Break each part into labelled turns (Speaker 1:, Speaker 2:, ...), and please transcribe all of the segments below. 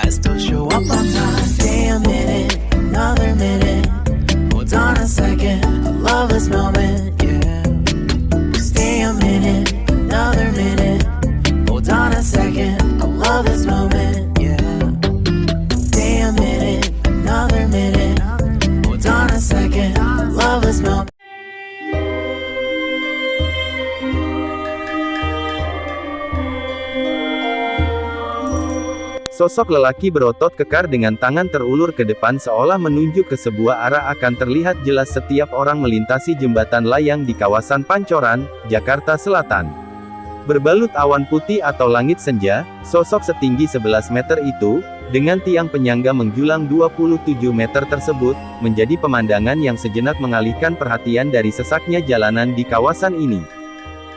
Speaker 1: I still show up on time. Stay a minute, another minute. Hold on a second, I love this moment, yeah. Stay a minute, another minute. Hold on a second, I love this moment, yeah. Stay a minute, another minute. Hold on a second, I love this moment.
Speaker 2: Sosok lelaki berotot kekar dengan tangan terulur ke depan seolah menunjuk ke sebuah arah akan terlihat jelas setiap orang melintasi jembatan layang di kawasan Pancoran, Jakarta Selatan. Berbalut awan putih atau langit senja, sosok setinggi 11 meter itu, dengan tiang penyangga menjulang 27 meter tersebut, menjadi pemandangan yang sejenak mengalihkan perhatian dari sesaknya jalanan di kawasan ini.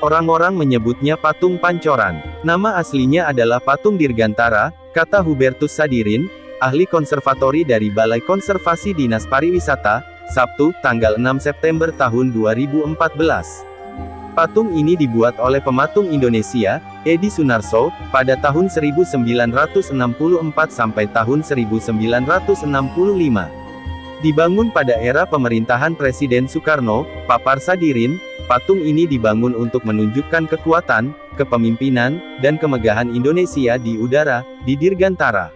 Speaker 2: Orang-orang menyebutnya patung Pancoran. Nama aslinya adalah patung Dirgantara, kata Hubertus Sadirin, ahli konservatori dari Balai Konservasi Dinas Pariwisata, Sabtu, tanggal 6 September tahun 2014. Patung ini dibuat oleh pematung Indonesia, Edi Sunarso, pada tahun 1964 sampai tahun 1965. Dibangun pada era pemerintahan Presiden Soekarno, papar Sadirin, patung ini dibangun untuk menunjukkan kekuatan, kepemimpinan, dan kemegahan Indonesia di udara, di Dirgantara.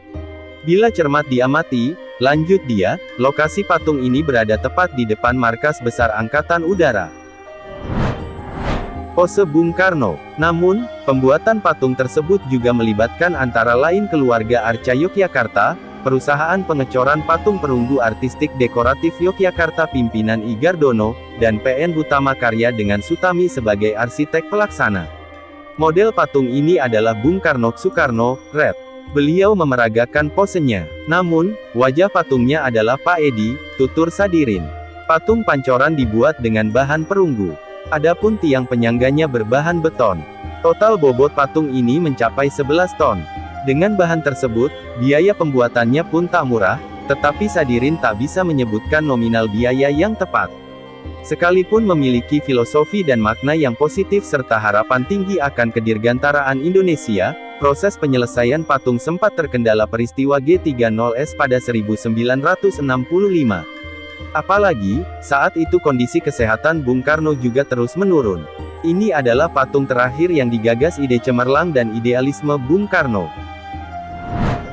Speaker 2: Bila cermat diamati, lanjut dia, lokasi patung ini berada tepat di depan markas besar Angkatan Udara. Pose Bung Karno. Namun, pembuatan patung tersebut juga melibatkan antara lain keluarga Arca Yogyakarta, perusahaan pengecoran patung perunggu artistik dekoratif Yogyakarta pimpinan I Gardono, dan PN Hutama Karya dengan Sutami sebagai arsitek pelaksana. Model patung ini adalah Bung Karno Soekarno, Red. Beliau memeragakan posenya. Namun, wajah patungnya adalah Pak Edi, tutur Sadirin. Patung Pancoran dibuat dengan bahan perunggu. Adapun tiang penyangganya berbahan beton. Total bobot patung ini mencapai 11 ton. Dengan bahan tersebut, biaya pembuatannya pun tak murah, tetapi Sadirin tak bisa menyebutkan nominal biaya yang tepat. Sekalipun memiliki filosofi dan makna yang positif serta harapan tinggi akan kedirgantaraan Indonesia, proses penyelesaian patung sempat terkendala peristiwa G30S pada 1965. Apalagi, saat itu kondisi kesehatan Bung Karno juga terus menurun. Ini adalah patung terakhir yang digagas ide cemerlang dan idealisme Bung Karno.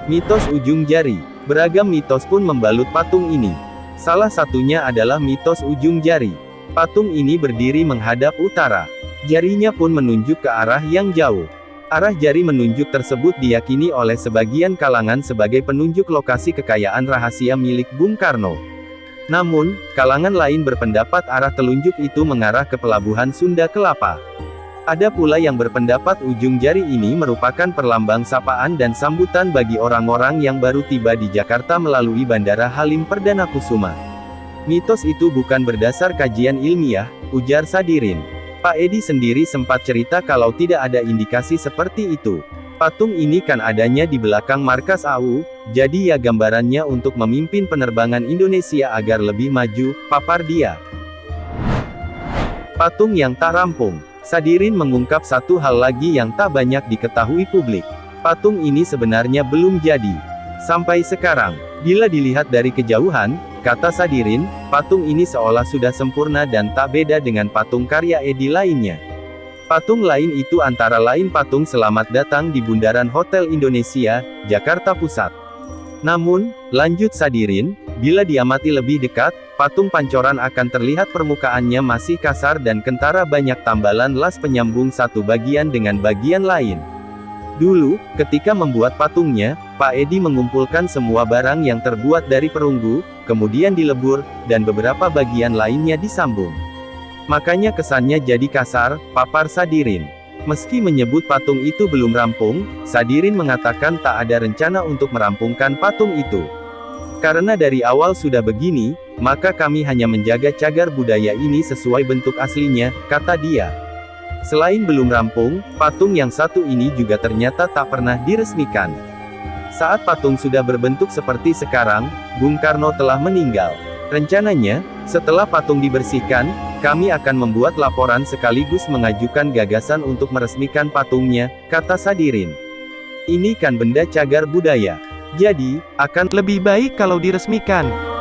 Speaker 2: Mitos ujung jari. Beragam mitos pun membalut patung ini. Salah satunya adalah mitos ujung jari. Patung ini berdiri menghadap utara. Jarinya pun menunjuk ke arah yang jauh. Arah jari menunjuk tersebut diyakini oleh sebagian kalangan sebagai penunjuk lokasi kekayaan rahasia milik Bung Karno. Namun, kalangan lain berpendapat arah telunjuk itu mengarah ke pelabuhan Sunda Kelapa. Ada pula yang berpendapat ujung jari ini merupakan perlambang sapaan dan sambutan bagi orang-orang yang baru tiba di Jakarta melalui Bandara Halim Perdana Kusuma. Mitos itu bukan berdasar kajian ilmiah, ujar Sadirin. Pak Edi sendiri sempat cerita kalau tidak ada indikasi seperti itu. Patung ini kan adanya di belakang markas AU, jadi ya gambarannya untuk memimpin penerbangan Indonesia agar lebih maju, papar dia. Patung yang tak rampung. Sadirin mengungkap satu hal lagi yang tak banyak diketahui publik. Patung ini sebenarnya belum jadi. Sampai sekarang, bila dilihat dari kejauhan, kata Sadirin, patung ini seolah sudah sempurna dan tak beda dengan patung karya Edi lainnya. Patung lain itu antara lain patung Selamat Datang di Bundaran Hotel Indonesia, Jakarta Pusat. Namun, lanjut Sadirin, bila diamati lebih dekat, patung Pancoran akan terlihat permukaannya masih kasar dan kentara banyak tambalan las penyambung satu bagian dengan bagian lain. Dulu, ketika membuat patungnya, Pak Edi mengumpulkan semua barang yang terbuat dari perunggu, kemudian dilebur, dan beberapa bagian lainnya disambung. Makanya kesannya jadi kasar, papar Sadirin. Meski menyebut patung itu belum rampung, Sadirin mengatakan tak ada rencana untuk merampungkan patung itu. Karena dari awal sudah begini, maka kami hanya menjaga cagar budaya ini sesuai bentuk aslinya, kata dia. Selain belum rampung, patung yang satu ini juga ternyata tak pernah diresmikan. Saat patung sudah berbentuk seperti sekarang, Bung Karno telah meninggal. Rencananya, setelah patung dibersihkan, kami akan membuat laporan sekaligus mengajukan gagasan untuk meresmikan patungnya, kata Sadirin. Ini kan benda cagar budaya. Jadi, akan lebih baik kalau diresmikan.